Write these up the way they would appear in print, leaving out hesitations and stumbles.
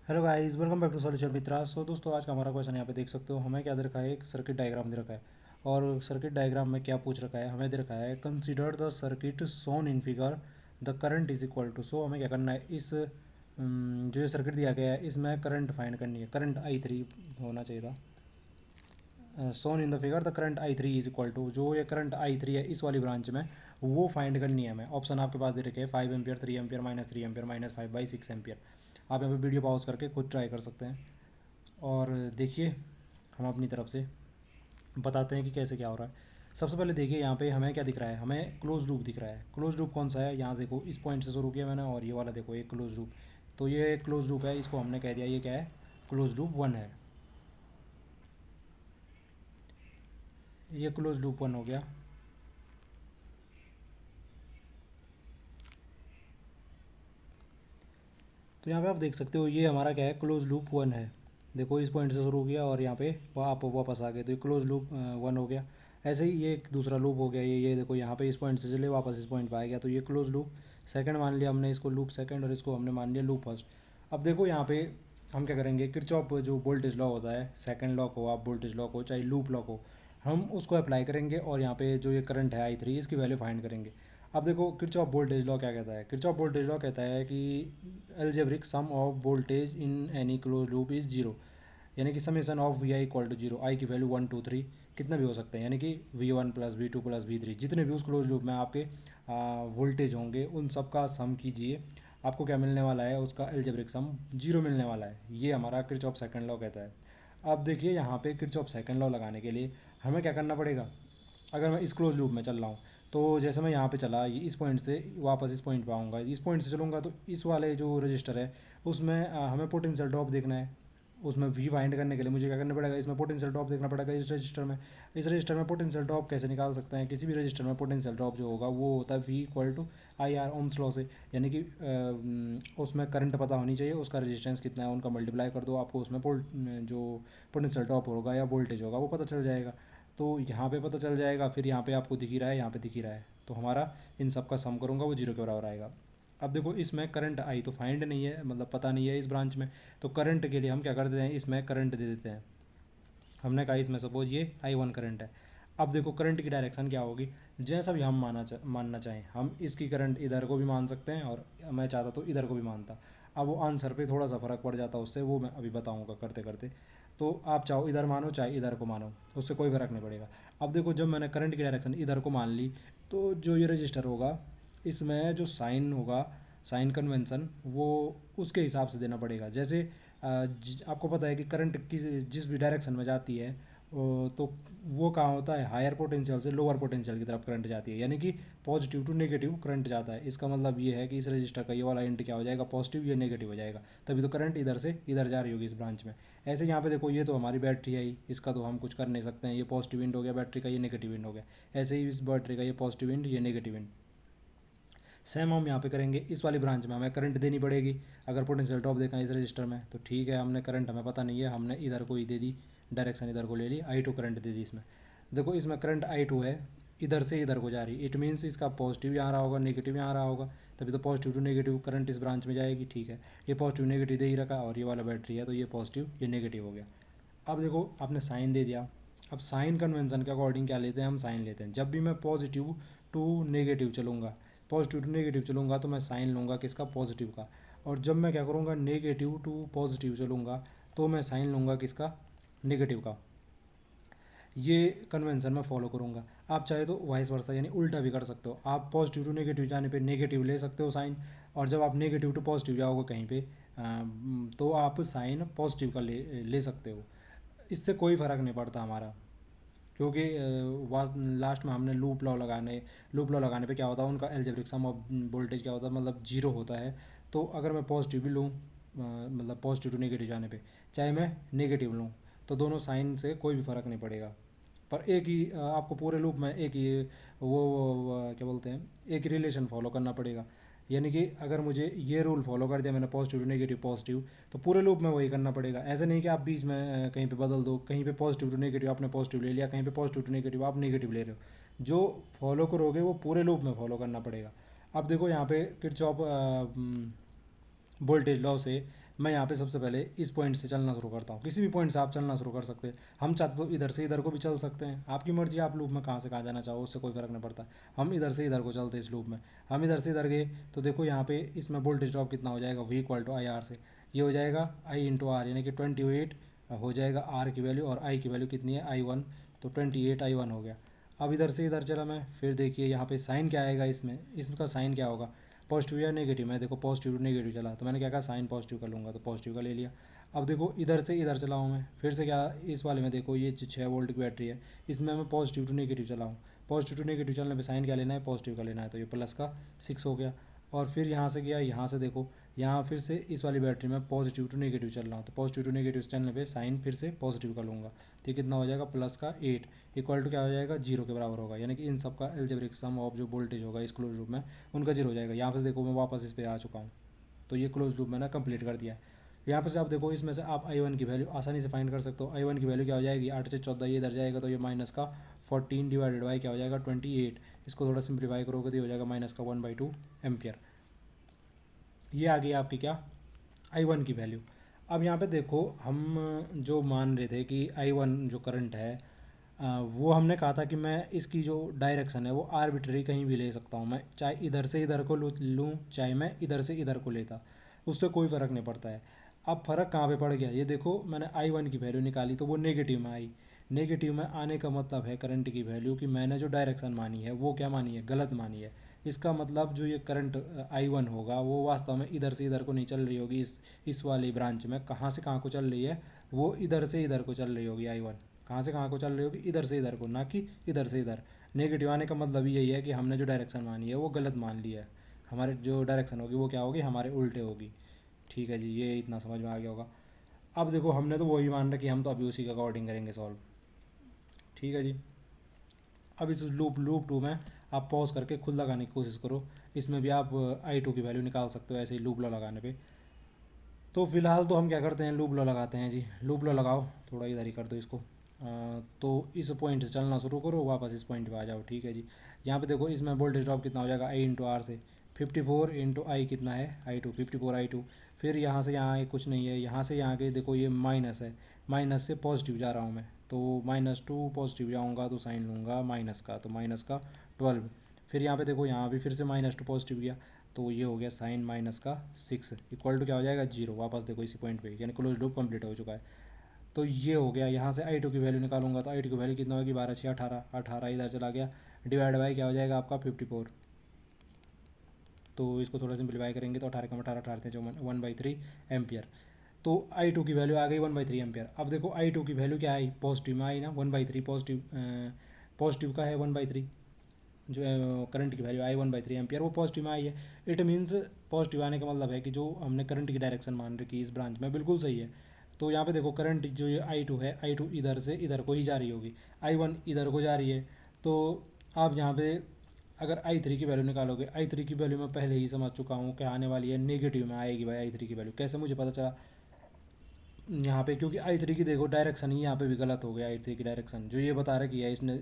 Hello guys, welcome back to solution Mitra. So दोस्तों, आज का हमारा क्वेश्चन यहाँ पे देख सकते हो। हमें क्या दे रखा है, एक सर्किट डायग्राम दे रखा है। और सर्किट डायग्राम में क्या पूछ रखा है, हमें दे रखा है consider the circuit shown in figure, the current is equal to. So हमें क्या करना है, इस जो ये सर्किट दिया गया है इसमें करंट फाइंड करनी है। करंट I3 होना चाहिए था। Shown in the figure the current I3 is equal to, जो ये करंट I3 है इस वाली ब्रांच में, वो फाइंड करनी है हमें। ऑप्शन आपके पास दे रखे हैं 5 एम्पियर, 3 एम्पियर, -3 एम्पियर, -5/6 एम्पियर। आप यहाँ पे वीडियो पॉज करके खुद ट्राई कर सकते हैं। और देखिए, हम अपनी तरफ से बताते हैं कि कैसे क्या हो रहा है। सबसे पहले देखिए, यहाँ पे हमें क्या दिख रहा है, हमें क्लोज लूप दिख रहा है। क्लोज लूप कौन सा है, यहाँ देखो, इस पॉइंट से शुरू किया मैंने और ये वाला देखो, एक क्लोज लूप। तो ये क्लोज लूप है, इसको हमने कह दिया ये क्या है, क्लोज लूप 1 है। ये क्लोज लूप 1 हो गया। तो यहाँ पे आप देख सकते हो, ये हमारा क्या है, क्लोज लूप 1 है। देखो, इस पॉइंट से शुरू किया और यहाँ पे आप वापस आ गए, तो ये क्लोज लूप 1 हो गया। ऐसे ही ये एक दूसरा लूप हो गया, ये देखो, यहाँ पे इस पॉइंट से चले वापस इस पॉइंट पे आ गया, तो ये क्लोज लूप सेकंड मान लिया हमने इसको, लूप सेकंड, और इसको हमने मान लिया लूप फर्स्ट। अब देखो यहाँ पे हम क्या करेंगे, किरचॉफ जो वोल्टेज लॉ होता है, सेकंड लॉ को आप वोल्टेज लॉ को चाहे लूप लॉ को, हम उसको अप्लाई करेंगे और यहाँ पे जो ये करंट है I3, इसकी वैल्यू फाइंड करेंगे। अब देखो, किरचॉफ वोल्टेज लॉ क्या कहता है, किरचॉफ वोल्टेज लॉ कहता है कि algebraic sum of voltage in any close loop is zero. यानी कि summation of V I equal to zero, I की वैल्यू 1 2 3 कितना भी हो सकते हैं, यानी कि V1 + V2 + V3, जितने भी उस क्लोज लूप में आपके वोल्टेज होंगे उन सब का सम कीजिए। आपको क्या मिलने वाला है, उसका एल्जेब्रिक सम जीरो मिलने वाला है। ये हमारा किरचॉफ सेकंड लॉ कहता है। अब देखिए, यहाँ पे किरचॉफ सेकंड लॉ लगाने के लिए हमें क्या करना पड़ेगा। अगर मैं इस क्लोज लूप में चल रहा हूँ, तो जैसे मैं यहाँ पे चला, ये इस पॉइंट से वापस इस पॉइंट पे आऊँगा, इस पॉइंट से चलूँगा तो इस वाले जो रजिस्टर है उसमें हमें पोटेंशियल ड्रॉप देखना है। उसमें वी फाइंड करने के लिए मुझे क्या करना पड़ेगा, इसमें पोटेंशियल ड्रॉप देखना पड़ेगा इस रजिस्टर में। इस रजिस्टर में पोटेंशियल ड्रॉप कैसे निकाल सकते हैं, किसी भी रजिस्टर में पोटेंशियल ड्रॉप जो होगा वो होता है V = IR ओम्स लॉ से। यानी कि उसमें करंट पता होनी चाहिए, उसका रेजिस्टेंस कितना है, उनका मल्टीप्लाई कर दो, आपको उसमें जो पोटेंशियल ड्रॉप होगा या वोल्टेज होगा वो पता चल जाएगा। तो यहाँ पे पता चल जाएगा, फिर यहाँ पे आपको दिख ही रहा है, यहाँ पे दिख ही रहा है, तो हमारा इन सब का सम करूँगा वो जीरो के बराबर आएगा। अब देखो, इसमें करंट आई तो फाइंड नहीं है, मतलब पता नहीं है इस ब्रांच में। तो करंट के लिए हम क्या कर देते हैं, इसमें करंट दे देते हैं। हमने कहा इसमें सपोज ये I1 करंट है। अब देखो, करंट की डायरेक्शन क्या होगी, जैसा भी हम मानना चाहें, हम इसकी करंट इधर को भी मान सकते हैं और मैं चाहता तो इधर को भी मानता। अब वो आंसर पे थोड़ा सा फ़र्क पड़ जाता उससे, वो मैं अभी बताऊंगा करते करते। तो आप चाहो इधर मानो चाहे इधर को मानो, उससे कोई फ़र्क नहीं पड़ेगा। अब देखो, जब मैंने करंट की डायरेक्शन इधर को मान ली, तो जो ये रजिस्टर होगा इसमें जो साइन होगा, साइन कन्वेंशन, वो उसके हिसाब से देना पड़ेगा। जैसे आपको पता है कि करंट किस जिस भी डायरेक्शन में जाती है, तो वो कहाँ होता है, हायर पोटेंशियल से लोअर पोटेंशियल की तरफ करंट जाती है। यानी कि पॉजिटिव टू नेगेटिव करंट जाता है। इसका मतलब ये है कि इस रजिस्टर का ये वाला एंड क्या हो जाएगा, पॉजिटिव, ये नेगेटिव हो जाएगा। तभी तो करंट इधर से इधर जा रही होगी इस ब्रांच में। ऐसे यहाँ पे देखो, ये तो हमारी बैटरी है ही, इसका तो हम कुछ कर नहीं सकते हैं, ये पॉजिटिव एंड हो गया बैटरी का, ये नेगेटिव एंड हो गया। ऐसे ही इस बैटरी का ये पॉजिटिव एंड, ये नेगेटिव एंड। सेम हम यहाँ पे करेंगे, इस वाली ब्रांच में हमें करंट देनी पड़ेगी। अगर पोटेंशियल ड्रॉप देखना है इस रजिस्टर में तो ठीक है, हमने करंट हमें पता नहीं है, हमने इधर को ही दे दी, डायरेक्शन इधर को ले ली, I2 करंट दे दी इसमें। देखो, इसमें करंट I2 है, इधर से इधर को जा रही है, इट मीन्स इसका पॉजिटिव यहाँ रहा होगा, नेगेटिव यहाँ रहा होगा, तभी तो पॉजिटिव टू नेगेटिव करंट इस ब्रांच में जाएगी। ठीक है, ये पॉजिटिव नेगेटिव दे ही रखा, और ये वाला बैटरी है तो ये पॉजिटिव ये नेगेटिव हो गया। अब देखो, आपने साइन दे दिया। अब साइन कन्वेंशन के अकॉर्डिंग क्या लेते हैं, हम साइन लेते हैं। जब भी मैं पॉजिटिव टू नेगेटिव चलूँगा, पॉजिटिव टू नेगेटिव चलूँगा तो मैं साइन लूँगा किसका, पॉजिटिव का। और जब मैं क्या करूँगा, नेगेटिव टू पॉजिटिव चलूँगा तो मैं साइन लूँगा किसका, नेगेटिव का। ये कन्वेंशन मैं फॉलो करूँगा। आप चाहे तो वाइस वर्सा, यानी उल्टा भी कर सकते हो। आप पॉजिटिव टू नेगेटिव जाने पे नेगेटिव ले सकते हो साइन, और जब आप नेगेटिव टू पॉजिटिव जाओगे कहीं पे, तो आप साइन पॉजिटिव का ले सकते हो। इससे कोई फ़र्क नहीं पड़ता हमारा, क्योंकि लास्ट में हमने लूप लॉ लगाने पे क्या होता है, उनका एल्जेब्रिक सम ऑफ वोल्टेज क्या होता है, मतलब जीरो होता है। तो अगर मैं पॉजिटिव भी लूँ, मतलब पॉजिटिव टू नेगेटिव जाने पे, चाहे मैं नेगेटिव लूँ, तो दोनों साइन से कोई भी फ़र्क नहीं पड़ेगा। पर एक ही आपको पूरे लूप में एक ही क्या बोलते हैं, एक ही रिलेशन फॉलो करना पड़ेगा। यानी कि अगर मुझे ये रूल फॉलो कर दिया मैंने, पॉजिटिव नेगेटिव पॉजिटिव, तो पूरे लूप में वही करना पड़ेगा। ऐसा नहीं कि आप बीच में कहीं पे बदल दो, कहीं पे पॉजिटिव टू नेगेटिव आपने पॉजिटिव ले लिया, कहीं पे पॉजिटिव टू नेगेटिव आप नेगेटिव ले रहे हो। जो फॉलो करोगे वो पूरे लूप में फॉलो करना पड़ेगा। अब देखो, यहाँ पे किरचॉफ वोल्टेज लॉ से मैं यहाँ पे सबसे पहले इस पॉइंट से चलना शुरू करता हूँ। किसी भी पॉइंट से आप चलना शुरू कर सकते हैं। हम चाहते तो इधर से इधर को भी चल सकते हैं, आपकी मर्जी, आप लूप में कहाँ से कहाँ जाना चाहो उससे कोई फ़र्क नहीं पड़ता। हम इधर से इधर को चलते इस लूप में। हम इधर से इधर गए तो देखो यहाँ पे इसमें वोल्टेज ड्रॉप कितना हो जाएगा, V equal to I R से। ये हो जाएगा आई इंटू आर, यानी कि 28 हो जाएगा आर की वैल्यू, और आई की वैल्यू कितनी है I1, तो 28 I1 हो गया। अब इधर से इधर चला मैं, फिर देखिए यहाँ पे साइन क्या आएगा, इसमें इसका साइन क्या होगा, पॉजिटिव या नेगेटिव। मैं देखो पॉजिटिव टू नेगेटिव चला, तो मैंने क्या कहा साइन पॉजिटिव का लूँगा, तो पॉजिटिव का ले लिया। अब देखो इधर से इधर चला हूँ मैं, फिर से क्या, इस वाले में देखो ये 6 वोल्ट की बैटरी है, इसमें मैं पॉजिटिव टू नेगेटिव चला हूँ। पॉजिटिव टू नेगेटिव चलने पे साइन क्या लेना है, पॉजिटिव का लेना है, तो ये प्लस का 6 हो गया। और फिर यहाँ से गया, यहाँ से देखो यहाँ फिर से इस वाली बैटरी में पॉजिटिव टू नेगेटिव चल रहा हूँ, तो पॉजिटिव टू नेगेटिव चलने पे साइन फिर से पॉजिटिव का लूँगा, तो ये कितना हो जाएगा, प्लस का 8 इक्वल टू क्या हो जाएगा, 0 के बराबर होगा। यानी कि इन सब का अलजेब्रिक सम ऑफ जो वोल्टेज होगा इस क्लोज लूप में उनका 0 हो जाएगा। यहाँ पे देखो मैं वापस इस पे आ चुका हूँ, तो ये क्लोज लूप मैंने कंप्लीट कर दिया है। यहाँ पर से आप देखो इसमें से आप I1 की वैल्यू आसानी से फाइंड कर सकते हो। I1 की वैल्यू क्या हो जाएगी, 8 से 14 ये इधर जाएगा, तो ये माइनस का 14 डिवाइडेड बाई क्या हो जाएगा 28। इसको थोड़ा सिंप्लीफाई करोगे तो ये हो जाएगा माइनस का 1/2 एम्पियर। ये आ गई आपकी क्या, I1 की वैल्यू। अब यहाँ पे देखो हम जो मान रहे थे कि I1 जो करंट है वो हमने कहा था कि मैं इसकी जो डायरेक्शन है वो आर्बिट्ररी कहीं भी ले सकता हूँ। मैं चाहे इधर से इधर को लूँ, चाहे मैं इधर से इधर को लेता, उससे कोई फ़र्क नहीं पड़ता है। अब फ़र्क कहाँ पे पड़ गया, ये देखो मैंने I1 की वैल्यू निकाली तो वो नेगेटिव में आई। नेगेटिव में आने का मतलब है करंट की वैल्यू कि मैंने जो डायरेक्शन मानी है वो क्या मानी है, गलत मानी है। इसका मतलब जो ये करंट I1 होगा वो वास्तव में इधर से इधर को नहीं चल रही होगी, इस वाली ब्रांच में कहाँ से कहाँ को चल रही है, वो इधर से इधर को चल रही होगी। I1 कहाँ से कहाँ को चल रही होगी, इधर से इधर को, ना कि इधर से इधर। नेगेटिव आने का मतलब यही है कि हमने जो डायरेक्शन मानी है वो गलत मान ली है। हमारे जो डायरेक्शन होगी वो क्या होगी, हमारे उल्टे होगी। ठीक है जी, ये इतना समझ में आ गया होगा। अब देखो हमने तो वही मान रखी, हम तो अभी उसी का अकॉर्डिंग करेंगे सॉल्व। ठीक है जी। अब इस लूप 2 में आप पॉज करके खुद लगाने की कोशिश करो, इसमें भी आप I2 की वैल्यू निकाल सकते हो ऐसे ही लूप लॉ लगाने पे। तो फिलहाल तो हम क्या करते हैं, लूप लॉ लगाते हैं जी। लूप लॉ लगाओ, थोड़ा इधर ही कर दो इसको। तो इस पॉइंट से चलना शुरू करो, वापस इस पॉइंट पे आ जाओ। ठीक है जी। यहाँ पे देखो इसमें वोल्टेज ड्रॉप कितना हो जाएगा, I इंटू आर से 54 इंटू आई कितना है, I2 54 I2। फिर यहाँ से यहाँ कुछ नहीं है, यहाँ से यहाँ के देखो ये माइनस है, माइनस से पॉजिटिव जा रहा हूँ मैं, तो -2 पॉजिटिव जाऊँगा तो साइन लूँगा माइनस का, तो माइनस का 12। फिर यहाँ पे देखो यहाँ भी फिर से -2 पॉजिटिव गया, तो ये हो गया साइन माइनस का 6 इक्वल टू क्या हो जाएगा 0। वापस देखो इसी पॉइंट पे, यानी क्लोज लूप कंप्लीट हो चुका है। तो ये हो गया। यहाँ से I2 की वैल्यू निकालूंगा तो I2 की वैल्यू कितना होगी, 12 6 18, 18 इधर चला गया, डिवाइड बाई क्या हो जाएगा आपका 54। तो इसको थोड़ा सिंप्लीफाई करेंगे तो 18 कम 18 18 जो 1/3 एम्पियर। तो I2 की वैल्यू आ गई 1/3 एम्पियर। अब देखो I2 की वैल्यू क्या आई, पॉजिटिव में आई ना, 1/3 पॉजिटिव, पॉजिटिव का है 1/3, जो करंट की वैल्यू आई 1/3 एम्पियर वो पॉजिटिव में आई है। इट मीन्स पॉजिटिव आने का मतलब है कि जो हमने करंट की डायरेक्शन मान रखी इस ब्रांच में बिल्कुल सही है। तो यहाँ पे देखो करंट जो ये I2 है, I2 इधर से इधर को ही जा रही होगी, I1 इधर को जा रही है। तो आप यहाँ पे अगर I3 की वैल्यू निकालोगे, I3 की वैल्यू मैं पहले ही समझ चुका हूँ क्या आने वाली है, नेगेटिव में आएगी भाई I3 की वैल्यू। कैसे मुझे पता चला, यहाँ पे क्योंकि I3 की देखो डायरेक्शन ही यहाँ पे भी गलत हो गया। I3 की डायरेक्शन जो ये बता रखी है इसने,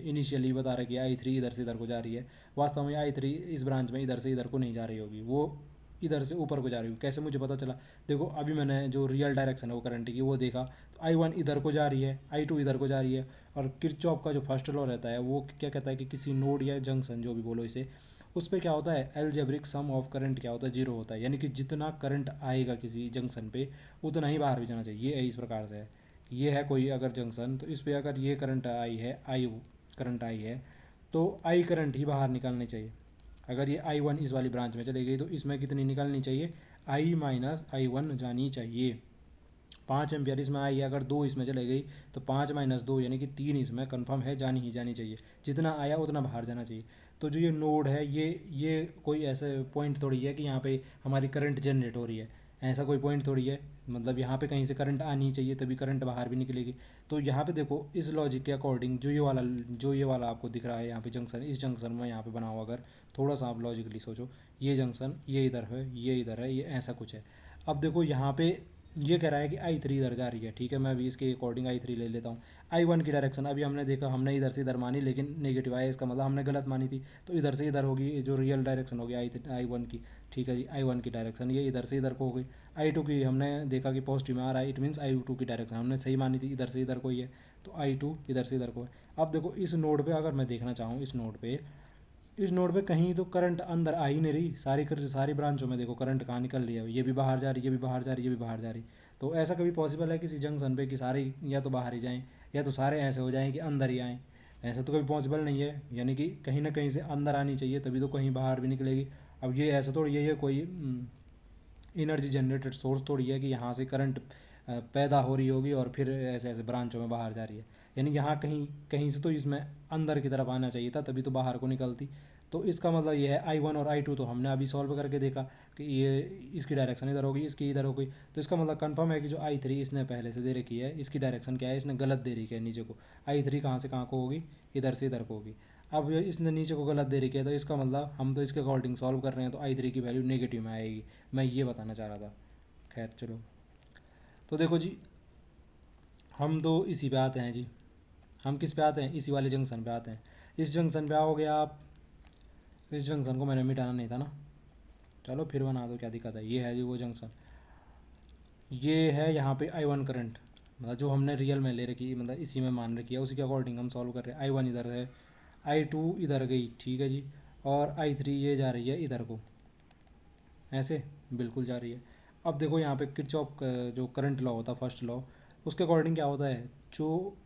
इनिशियली बता रखी है I3 इधर से इधर को जा रही है, वास्तव में I3 इस ब्रांच में इधर से इधर को नहीं जा रही होगी, वो इधर से ऊपर को जा रही होगी। कैसे मुझे पता चला, देखो अभी मैंने जो रियल डायरेक्शन है वो करंट की वो देखा, तो I1 इधर को जा रही है, I2 इधर को जा रही है। और किरचॉफ का जो फर्स्ट लॉ रहता है वो क्या कहता है कि किसी नोड या जंक्शन जो भी बोलो इसे, उस पर क्या होता है, एलजेब्रिक सम ऑफ करंट क्या होता है, 0 होता है। यानी कि जितना करंट आएगा किसी जंक्शन पे उतना ही बाहर भी जाना चाहिए। ये इस प्रकार से है, ये है कोई अगर जंक्शन, तो इस पर अगर ये करंट आई है, आई करंट आई है, तो आई करंट ही बाहर निकालनी चाहिए। अगर ये I1 इस वाली ब्रांच में चली गई तो इसमें कितनी निकालनी चाहिए, I-I1 जानी चाहिए। 5 एम्पियर इसमें आई है, अगर 2 इसमें चले गई तो 5 - 2 यानी कि 3 इसमें कंफर्म है, जानी ही जानी चाहिए। जितना आया उतना बाहर जाना चाहिए। तो जो ये नोड है, ये कोई ऐसे पॉइंट थोड़ी है कि यहाँ पे हमारी करंट जनरेट हो रही है, ऐसा कोई पॉइंट थोड़ी है। मतलब यहाँ पे कहीं से करंट आनी चाहिए तभी करंट बाहर भी निकलेगी। तो यहाँ पे देखो इस लॉजिक के अकॉर्डिंग जो ये वाला आपको दिख रहा है यहाँ पे जंक्शन, इस जंक्शन में यहाँ पे बना हुआ, अगर थोड़ा सा आप लॉजिकली सोचो, ये जंक्शन ये इधर है, ये इधर है, ये ऐसा कुछ है। अब देखो यहाँ पे ये कह रहा है कि I3 इधर जा रही है, ठीक है, मैं भी इसके अकॉर्डिंग I3 ले लेता हूँ। I1 की डायरेक्शन अभी हमने देखा, हमने इधर से इधर मानी लेकिन नेगेटिव आया, इसका मतलब हमने गलत मानी थी, तो इधर से इधर होगी, जो रियल डायरेक्शन होगी I1 की, ठीक है जी। I1 की डायरेक्शन ये इधर से इधर को हो गई। I2 की हमने देखा कि पॉजिटिव में आ रहा है, इट मीन्स I2 की डायरेक्शन हमने सही मानी थी, इधर से इधर को ही है, तो I2 इधर से इधर को है। अब देखो इस नोड पे अगर मैं देखना चाहूँ, इस नोड पे कहीं तो करंट अंदर आ ही नहीं रही, सारी ब्रांचों में देखो करंट कहाँ निकल रही है, ये भी बाहर जा रही है, ये भी बाहर जा रही है, ये भी बाहर जा रही है। तो ऐसा कभी पॉसिबल है किसी जंक्शन पे कि सारे या तो बाहर ही जाएं या तो सारे ऐसे हो जाएं कि अंदर ही आएँ? ऐसा तो कभी पॉसिबल नहीं है, यानी कि कहीं ना कहीं से अंदर आनी चाहिए तभी तो कहीं बाहर भी निकलेगी। अब ये ऐसा थोड़ी है, ये कोई एनर्जी जनरेटेड सोर्स थोड़ी है कि यहाँ से करंट पैदा हो रही होगी और फिर ऐसे ऐसे ब्रांचों में बाहर जा रही है। यानी यहाँ कहीं कहीं से तो इसमें अंदर की तरफ आना चाहिए था, तभी तो बाहर को निकलती। तो इसका मतलब ये है I1 और I2 तो हमने अभी सॉल्व करके देखा कि ये इसकी डायरेक्शन इधर होगी, इसकी इधर होगी, तो इसका मतलब कंफर्म है कि जो I3 इसने पहले से दे रखी है, इसकी डायरेक्शन क्या है, इसने गलत दे रखी है नीचे को। I3 कहाँ से कहाँ को होगी, इधर से इधर को होगी। अब इसने नीचे को गलत दे रखी है, तो इसका मतलब हम तो इसके अकॉर्डिंग सॉल्व कर रहे हैं, तो I3 की वैल्यू नेगेटिव में आएगी। मैं ये बताना चाह रहा था। खैर चलो, तो देखो जी, हम तो इसी पे आते हैं जी। हम किस पे आते हैं, इसी वाले जंक्शन पे आते हैं। इस जंक्शन पे आओगे आप, इस जंक्शन को मैंने मिटाना नहीं था ना, चलो फिर बना दो, क्या दिक्कत है। ये है जी वो जंक्शन, ये है यहाँ पे I1 करंट, मतलब जो हमने रियल में ले रखी, मतलब इसी में मान रखी है, उसी के अकॉर्डिंग हम सॉल्व कर रहे हैं। I1 इधर है, I2 इधर गई, ठीक है जी, और I3 ये जा रही है इधर को, ऐसे बिल्कुल जा रही है। अब देखो यहाँ पे किरचॉफ जो करंट लॉ होता है, फर्स्ट लॉ, उसके अकॉर्डिंग क्या होता है, जो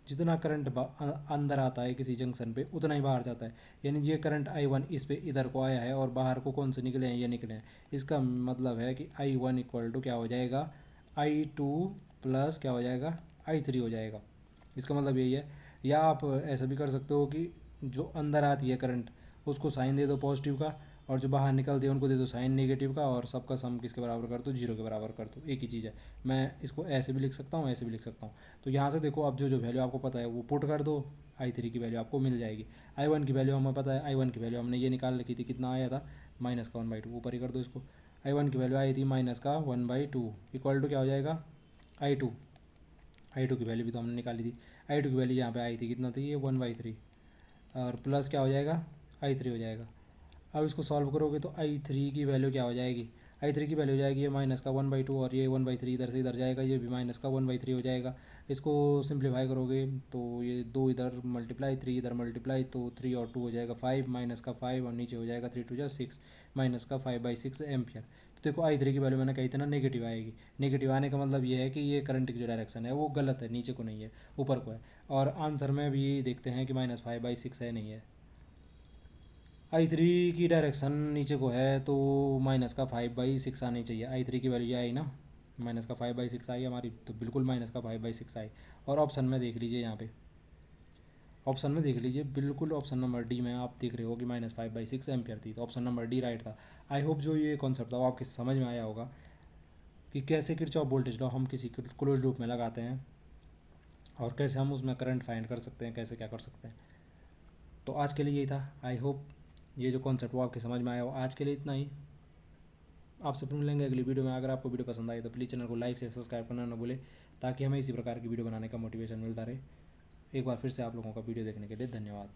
जितना करंट अंदर आता है किसी जंक्शन पे उतना ही बाहर जाता है। यानी ये करंट I1 इस पे इधर को आया है और बाहर को कौन से निकले हैं, ये निकले हैं। इसका मतलब है कि I1 इक्वल टू क्या हो जाएगा, I2 प्लस क्या हो जाएगा, I3 हो जाएगा। इसका मतलब यही है। या आप ऐसा भी कर सकते हो कि जो अंदर आती है करंट उसको साइन दे दो पॉजिटिव का, और जो बाहर निकलती है उनको दे दो साइन नेगेटिव का, और सबका सम किसके बराबर कर दो, जीरो के बराबर कर दो, एक ही चीज़ है। मैं इसको ऐसे भी लिख सकता हूँ, ऐसे भी लिख सकता हूँ। तो यहाँ से देखो, अब जो जो वैल्यू आपको पता है वो पुट कर दो, I3 की वैल्यू आपको मिल जाएगी। I1 की वैल्यू हमें पता है, I1 की वैल्यू हमने ये निकाल रखी थी, कितना आया था, -1/2, ऊपर ही कर दो इसको। I1 की वैल्यू आई थी -1/2 इक्वल टू क्या हो जाएगा, I2 की वैल्यू भी तो हमने निकाली थी। I2 की वैल्यू यहाँ पे आई थी, कितना थी ये, 1/3, और प्लस क्या हो जाएगा, I3 हो जाएगा। अब इसको सॉल्व करोगे तो I3 की वैल्यू क्या हो जाएगी, I3 की वैल्यू हो जाएगी ये -1/2, और ये 1/3 इधर से इधर जाएगा, ये भी -1/3 हो जाएगा। इसको सिंप्लीफाई करोगे तो ये 2 इधर मल्टीप्लाई, 3 इधर मल्टीप्लाई, तो 3 और 2 हो जाएगा 5, -5, और नीचे हो जाएगा 3 2 6, -5/6 एम्पियर। तो देखो I3 की वैल्यू मैंने कही थी ना नेगेटिव आएगी। नेगेटिव आने का मतलब ये है कि ये करंट की जो डायरेक्शन है वो गलत है, नीचे को नहीं है, ऊपर को है। और आंसर में भी देखते हैं कि -5/6 है, नहीं है। I3 की डायरेक्शन नीचे को है तो -5/6 आनी चाहिए। I3 की वैल्यू ये आई ना, -5/6 आई हमारी, तो बिल्कुल -5/6 आई। और ऑप्शन में देख लीजिए, यहाँ पे ऑप्शन में देख लीजिए, बिल्कुल ऑप्शन नंबर डी में आप देख रहे हो कि -5/6 एम्पियर थी, तो ऑप्शन नंबर डी राइट था। आई होप जो ये कॉन्सेप्ट था वो आपके समझ में आया होगा कि कैसे किरचॉफ वोल्टेज लॉ हम किसी क्लोज लूप में लगाते हैं, और कैसे हम उसमें करंट फाइंड कर सकते हैं, कैसे क्या कर सकते हैं। तो आज के लिए यही था। आई होप ये जो कॉन्सेप्ट वो आपके समझ में आया हो। आज के लिए इतना ही, आपसे फिर मिलेंगे अगली वीडियो में। अगर आपको वीडियो पसंद आई तो प्लीज़ चैनल को लाइक शेयर सब्सक्राइब करना ना भूलें, ताकि हमें इसी प्रकार की वीडियो बनाने का मोटिवेशन मिलता रहे। एक बार फिर से आप लोगों का वीडियो देखने के लिए धन्यवाद।